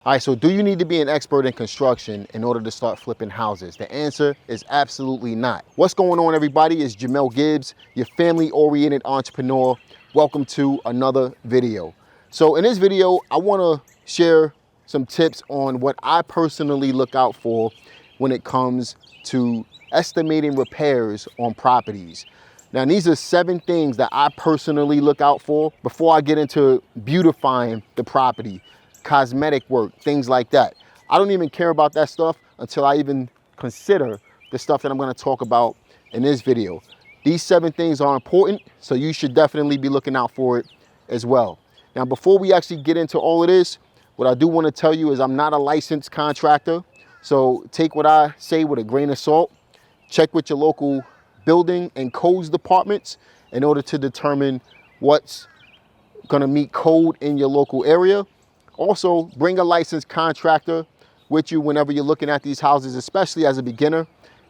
All right, so do you need to be an expert in construction in order to start flipping houses? The answer is absolutely not. What's going on, everybody? It's Jamel Gibbs, your family-oriented entrepreneur. Welcome to another video. So in this video, I want to share some tips on what I personally look out for when it comes to estimating repairs on properties. Now, these are 7 things that I personally look out for before I get into beautifying the property, cosmetic work, things like that. I don't even care about that stuff until I even consider the stuff that I'm going to talk about in this video. These 7 things are important, so you should definitely be looking out for it as well. Now, before we actually get into all of this, what I do want to tell you is I'm not a licensed contractor, so take what I say with a grain of salt. Check with your local building and codes departments in order to determine what's going to meet code in your local area. Also, bring a licensed contractor with you whenever you're looking at these houses, especially as a beginner.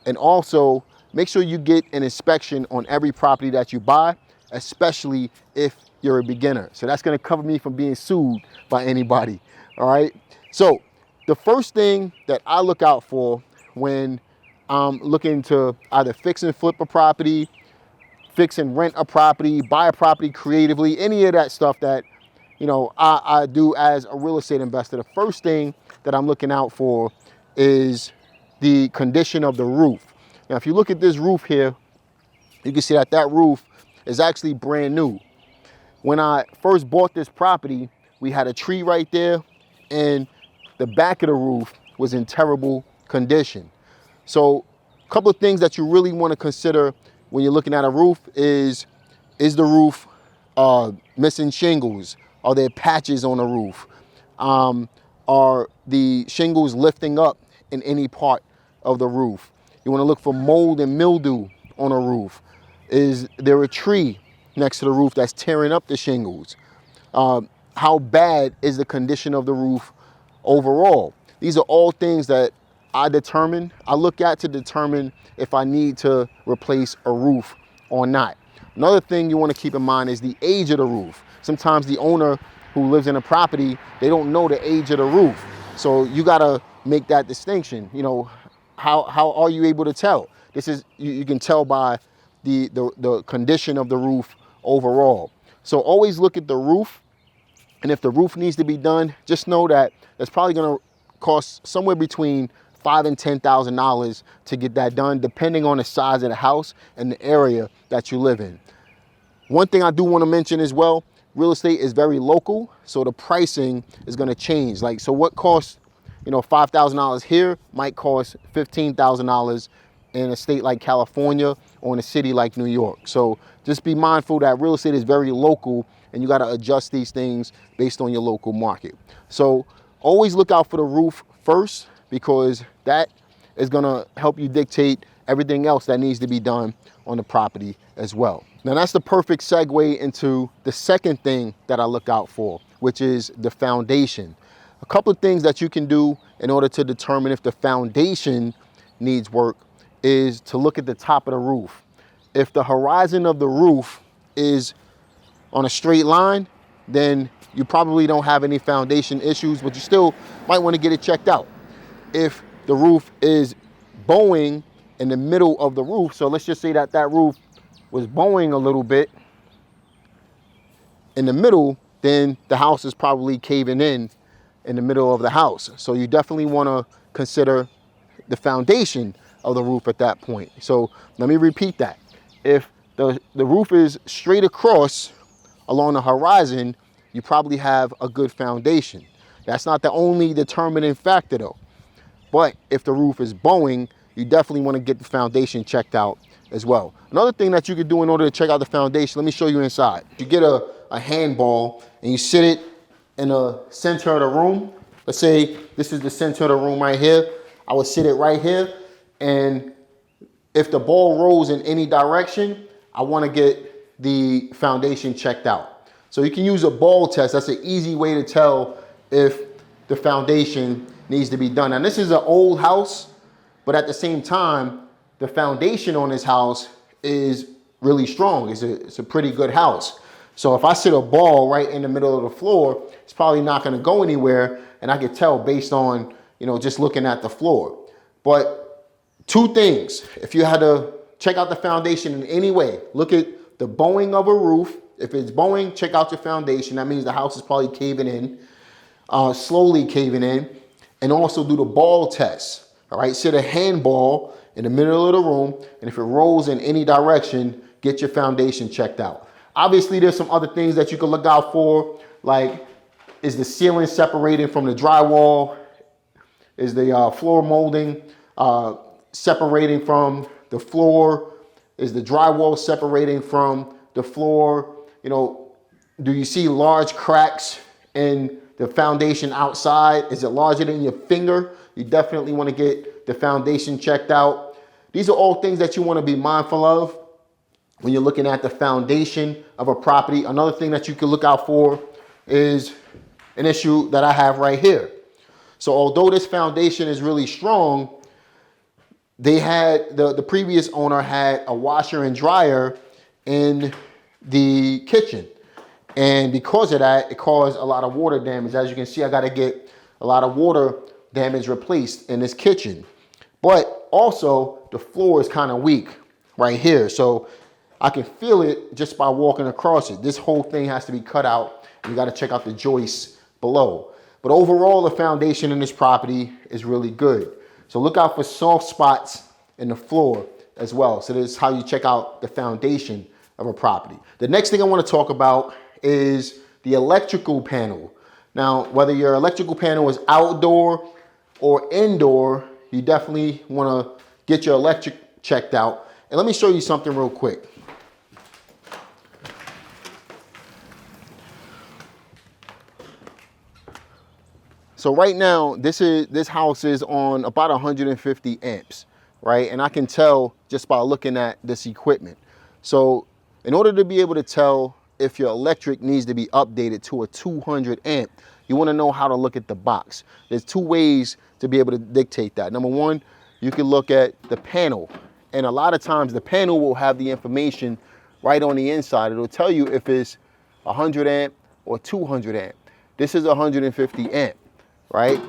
And also, make sure you get an inspection on every property that you buy, especially if you're a beginner. So that's going to cover me from being sued by anybody. All right. So the first thing that I look out for when I'm looking to either fix and flip a property, fix and rent a property, buy a property creatively, any of that stuff that I do as a real estate investor, the first thing that I'm looking out for is the condition of the roof. Now, if you look at this roof here, you can see that that roof is actually brand new. When I first bought this property, we had a tree right there, and the back of the roof was in terrible condition. So a couple of things that you really want to consider when you're looking at a roof is the roof missing shingles? Are there patches on the roof? Are the shingles lifting up in any part of the roof? You want to look for mold and mildew on a roof. Is there a tree next to the roof that's tearing up the shingles? How bad is the condition of the roof overall? These are all things that I look at to determine if I need to replace a roof or not. Another thing you want to keep in mind is the age of the roof. Sometimes the owner who lives in a property, they don't know the age of the roof. So you got to make that distinction. How are you able to tell? This is, you can tell by the condition of the roof overall. So always look at the roof. And if the roof needs to be done, just know that that's probably going to cost somewhere between $5,000 and $10,000 to get that done, depending on the size of the house and the area that you live in. One thing I do want to mention as well, real estate is very local, so the pricing is going to change. So what costs, $5,000 here might cost $15,000 in a state like California or in a city like New York. So just be mindful that real estate is very local, and you got to adjust these things based on your local market. So always look out for the roof first, because that is going to help you dictate everything else that needs to be done on the property as well. Now, that's the perfect segue into the second thing that I look out for, which is the foundation. A couple of things that you can do in order to determine if the foundation needs work is to look at the top of the roof. If the horizon of the roof is on a straight line, then you probably don't have any foundation issues, but you still might want to get it checked out. If the roof is bowing in the middle of the roof, so let's just say that that roof was bowing a little bit in the middle, then the house is probably caving in the middle of the house. So you definitely want to consider the foundation of the roof at that point. So let me repeat that. If the roof is straight across along the horizon, you probably have a good foundation. That's not the only determining factor though. But if the roof is bowing, you definitely want to get the foundation checked out as well. Another thing that you could do in order to check out the foundation, let me show you inside. You get a handball and you sit it in the center of the room. Let's say this is the center of the room right here. I would sit it right here, and if the ball rolls in any direction, I want to get the foundation checked out. So you can use a ball test. That's an easy way to tell if the foundation needs to be done. Now, this is an old house, but at the same time, the foundation on this house is really strong. It's a pretty good house. So if I sit a ball right in the middle of the floor, it's probably not going to go anywhere, and I can tell based on, just looking at the floor. But two things, if you had to check out the foundation in any way, look at the bowing of a roof. If it's bowing, check out your foundation. That means the house is probably caving in, slowly caving in, and also do the ball test. All right, sit a handball in the middle of the room, and if it rolls in any direction, get your foundation checked out. Obviously, there's some other things that you can look out for, like is the ceiling separating from the drywall? Is the floor molding separating from the floor? Is the drywall separating from the floor? Do you see large cracks in the foundation outside? Is it larger than your finger? You definitely want to get the foundation checked out. These are all things that you want to be mindful of when you're looking at the foundation of a property. Another thing that you can look out for is an issue that I have right here. So although this foundation is really strong, they had, the previous owner had a washer and dryer in the kitchen. And because of that, it caused a lot of water damage. As you can see, I got to get a lot of water damage replaced in this kitchen. But also the floor is kind of weak right here. So I can feel it just by walking across it. This whole thing has to be cut out. You got to check out the joists below. But overall, the foundation in this property is really good. So look out for soft spots in the floor as well. So this is how you check out the foundation of a property. The next thing I want to talk about is the electrical panel. Now, whether your electrical panel is outdoor or indoor, you definitely want to get your electric checked out. And let me show you something real quick. So right now, this house is on about 150 amps, right? And I can tell just by looking at this equipment. So in order to be able to tell if your electric needs to be updated to a 200 amp, you want to know how to look at the box. There's two ways to be able to dictate that. Number one, you can look at the panel. And a lot of times the panel will have the information right on the inside. It'll tell you if it's 100 amp or 200 amp. This is 150 amp. Right?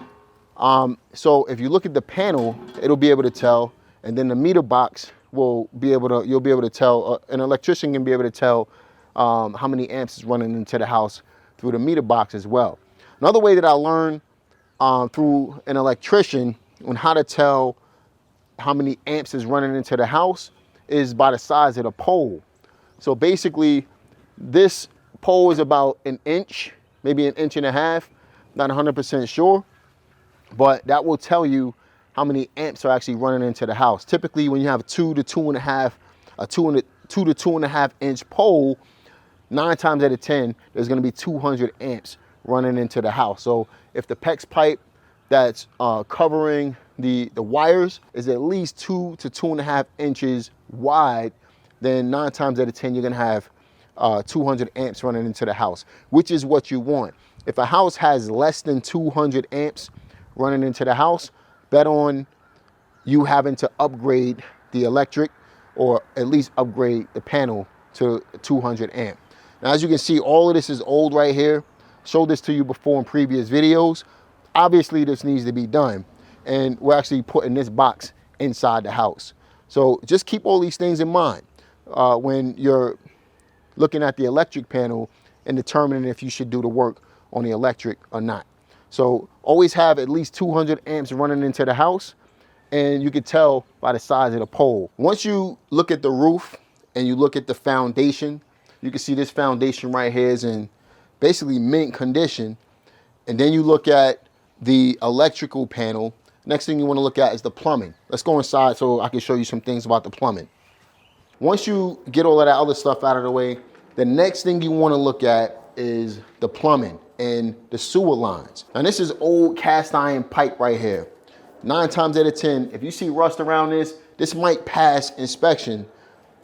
So if you look at the panel, it'll be able to tell, and then the meter box will be able to, you'll be able to tell, an electrician can be able to tell how many amps is running into the house through the meter box as well. Another way that I learned through an electrician on how to tell how many amps is running into the house is by the size of the pole. So basically, this pole is about an inch, maybe an inch and a half. Not 100% sure, but that will tell you how many amps are actually running into the house. Typically, when you have a 2 to 2.5 inch pole, 9 times out of 10, there's going to be 200 amps running into the house. So if the PEX pipe that's covering the wires is at least 2 to 2.5 inches wide, then 9 times out of 10, you're going to have 200 amps running into the house, which is what you want. If a house has less than 200 amps running into the house, bet on you having to upgrade the electric or at least upgrade the panel to 200 amp. Now, as you can see, all of this is old right here. Showed this to you before in previous videos. Obviously, this needs to be done. And we're actually putting this box inside the house. So just keep all these things in mind when you're looking at the electric panel and determining if you should do the work on the electric or not. So always have at least 200 amps running into the house, and you can tell by the size of the pole. Once you look at the roof and you look at the foundation, you can see this foundation right here is in basically mint condition. And then you look at the electrical panel. Next thing you want to look at is the plumbing. Let's go inside so I can show you some things about the plumbing. Once you get all of that other stuff out of the way, the next thing you want to look at is the plumbing and the sewer lines. Now this is old cast iron pipe right here. 9 times out of 10, if you see rust around this might pass inspection.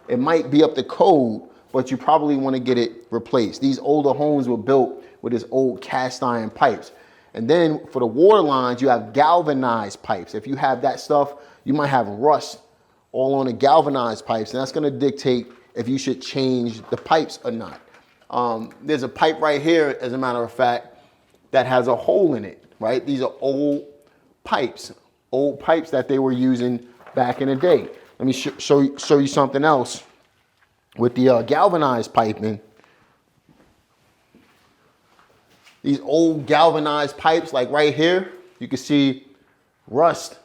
It might be up to code, but you probably want to get it replaced. These older homes were built with this old cast iron pipes. And then for the water lines, you have galvanized pipes. If you have that stuff, you might have rust all on the galvanized pipes, and that's going to dictate if you should change the pipes or not. There's a pipe right here, as a matter of fact, that has a hole in it, right? These are old pipes that they were using back in the day. Let me show you something else with the galvanized piping. These old galvanized pipes, like right here, you can see rust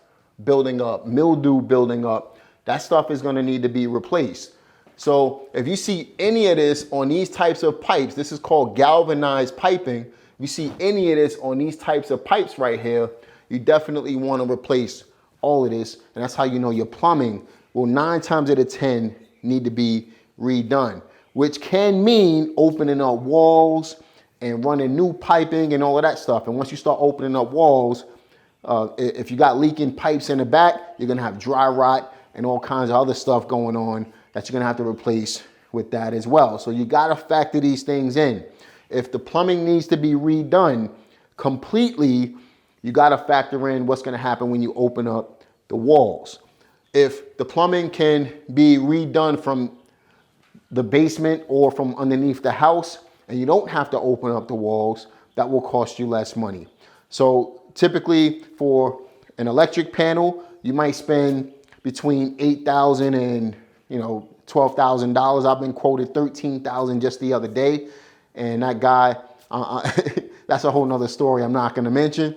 building up, mildew building up. That stuff is going to need to be replaced. So if you see any of this on these types of pipes, this is called galvanized piping. If you see any of this on these types of pipes right here, you definitely want to replace all of this. And that's how you know your plumbing will 9 times out of 10 need to be redone, which can mean opening up walls and running new piping and all of that stuff. And once you start opening up walls, if you got leaking pipes in the back, you're gonna have dry rot and all kinds of other stuff going on that you're gonna have to replace with that as well. So you gotta factor these things in. If the plumbing needs to be redone completely, you gotta factor in what's gonna happen when you open up the walls. If the plumbing can be redone from the basement or from underneath the house, and you don't have to open up the walls, that will cost you less money. So typically for an electric panel, you might spend between $8,000 and $12,000. I've been quoted $13,000 just the other day, and that guy, that's a whole nother story I'm not going to mention.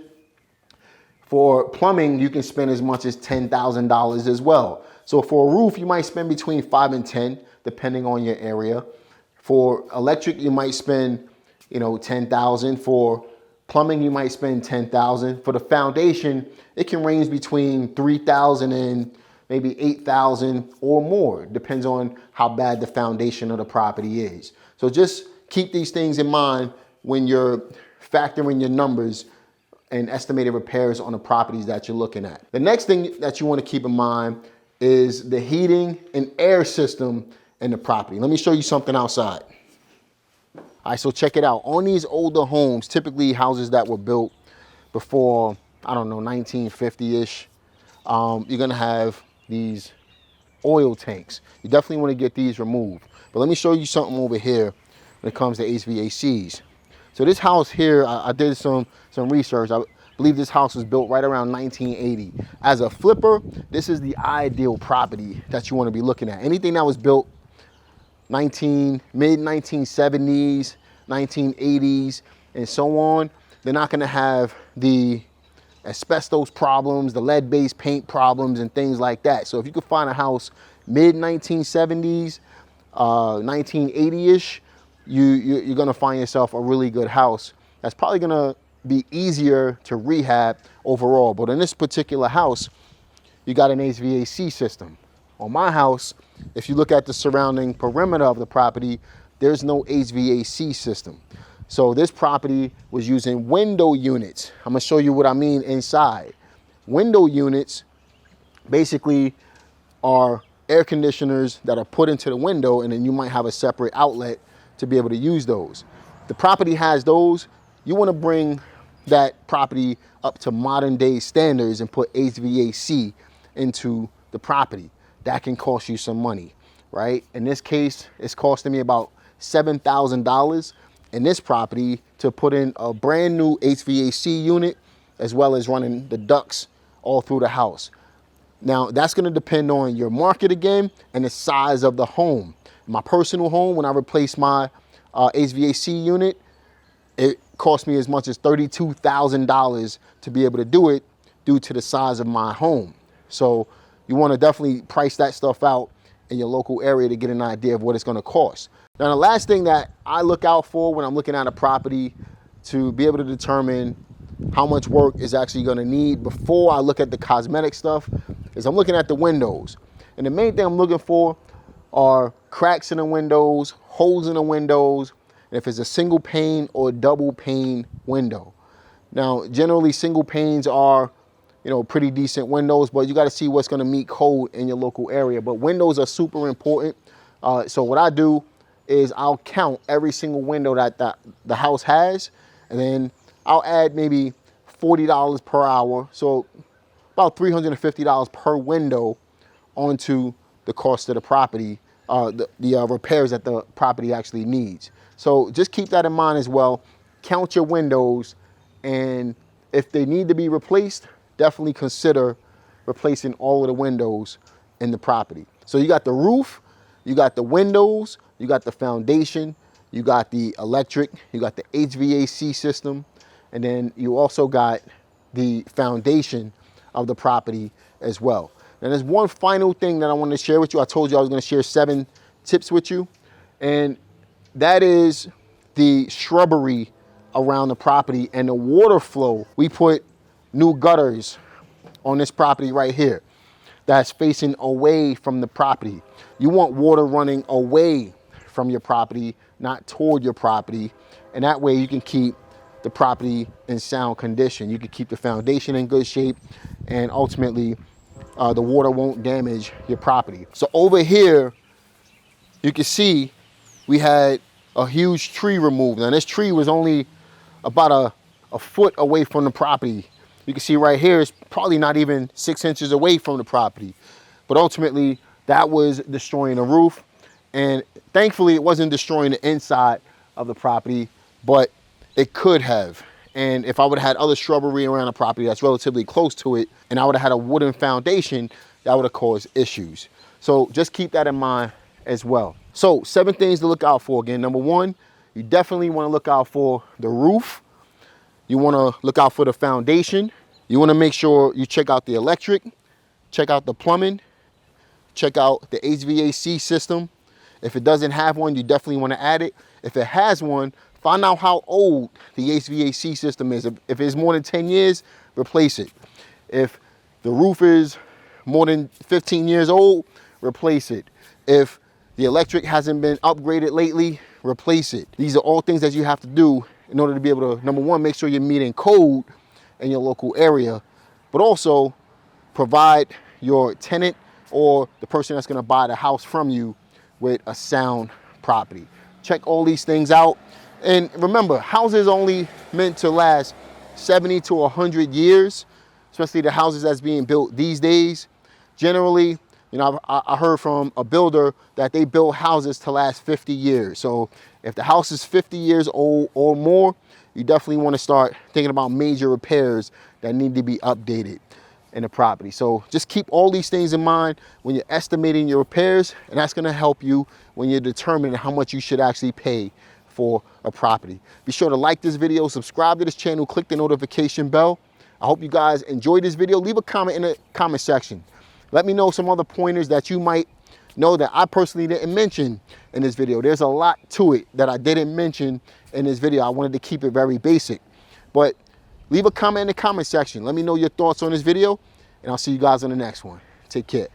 For plumbing, you can spend as much as $10,000 as well. So for a roof, you might spend between 5 and 10, depending on your area. For electric, you might spend, $10,000. For plumbing, you might spend $10,000. For the foundation, it can range between $3,000 and maybe $8,000 or more. Depends on how bad the foundation of the property is. So just keep these things in mind when you're factoring your numbers and estimated repairs on the properties that you're looking at. The next thing that you want to keep in mind is the heating and air system in the property. Let me show you something outside. All right, so check it out. On these older homes, typically houses that were built before, 1950-ish, you're gonna have these oil tanks. You definitely want to get these removed. But let me show you something over here when it comes to HVACs. So this house here, I did some research. I believe this house was built right around 1980. As a flipper, this is the ideal property that you want to be looking at. Anything that was built mid-1970s, 1980s, and so on, they're not going to have the asbestos problems, the lead-based paint problems, and things like that. So if you could find a house mid-1970s, 1980-ish, you're going to find yourself a really good house. That's probably going to be easier to rehab overall. But in this particular house, you got an HVAC system. On my house, if you look at the surrounding perimeter of the property, there's no HVAC system. So this property was using window units. I'm gonna show you what I mean inside. Window units basically are air conditioners that are put into the window, and then you might have a separate outlet to be able to use those. The property has those. You want to bring that property up to modern day standards and put HVAC into the property. That can cost you some money, right? In this case, it's costing me about $7,000 in this property to put in a brand new HVAC unit, as well as running the ducts all through the house. Now, that's going to depend on your market again and the size of the home. My personal home, when I replaced my HVAC unit, it cost me as much as $32,000 to be able to do it due to the size of my home. So you want to definitely price that stuff out in your local area to get an idea of what it's going to cost. Now, the last thing that I look out for when I'm looking at a property to be able to determine how much work is actually going to need before I look at the cosmetic stuff is I'm looking at the windows. And the main thing I'm looking for are cracks in the windows, holes in the windows, and if it's a single pane or double pane window. Now, generally single panes are, pretty decent windows, but you got to see what's going to meet code in your local area. But windows are super important. So what I do is I'll count every single window that the house has, and then I'll add maybe $40 per hour. So about $350 per window onto the cost of the property the repairs that the property actually needs. So just keep that in mind as well. Count your windows, and if they need to be replaced, definitely consider replacing all of the windows in the property. So you got the roof, you got the windows, you got the foundation, you got the electric, you got the HVAC system, and then you also got the foundation of the property as well. And there's one final thing that I wanted to share with you. I told you I was going to share 7 tips with you, and that is the shrubbery around the property and the water flow. We put new gutters on this property right here that's facing away from the property. You want water running away from your property, not toward your property, and that way you can keep the property in sound condition. You can keep the foundation in good shape, and ultimately the water won't damage your property. So over here, you can see we had a huge tree removed. Now this tree was only about a foot away from the property. You can see right here, it's probably not even 6 inches away from the property. But ultimately, that was destroying the roof. And thankfully, it wasn't destroying the inside of the property, but it could have. And if I would have had other shrubbery around the property that's relatively close to it, and I would have had a wooden foundation, that would have caused issues. So just keep that in mind as well. So 7 things to look out for. Again, number 1, you definitely want to look out for the roof. You want to look out for the foundation. You want to make sure you check out the electric, check out the plumbing, check out the HVAC system. If it doesn't have one, you definitely want to add it. If it has one, find out how old the HVAC system is. If it's more than 10 years, replace it. If the roof is more than 15 years old, replace it. If the electric hasn't been upgraded lately, replace it. These are all things that you have to do in order to be able to, number 1, make sure you're meeting code in your local area, but also provide your tenant or the person that's going to buy the house from you with a sound property. Check all these things out. And remember, houses only meant to last 70 to 100 years, especially the houses that's being built these days. Generally, you know, I heard from a builder that they build houses to last 50 years. So if the house is 50 years old or more, you definitely want to start thinking about major repairs that need to be updated in the property. So just keep all these things in mind when you're estimating your repairs, and that's going to help you when you're determining how much you should actually pay for a property. Be sure to like this video, subscribe to this channel, click the notification bell. I hope you guys enjoyed this video. Leave a comment in the comment section. Let me know some other pointers that you might know that I personally didn't mention in this video. There's a lot to it that I didn't mention in this video. I wanted to keep it very basic. But leave a comment in the comment section. Let me know your thoughts on this video, and I'll see you guys on the next one. Take care.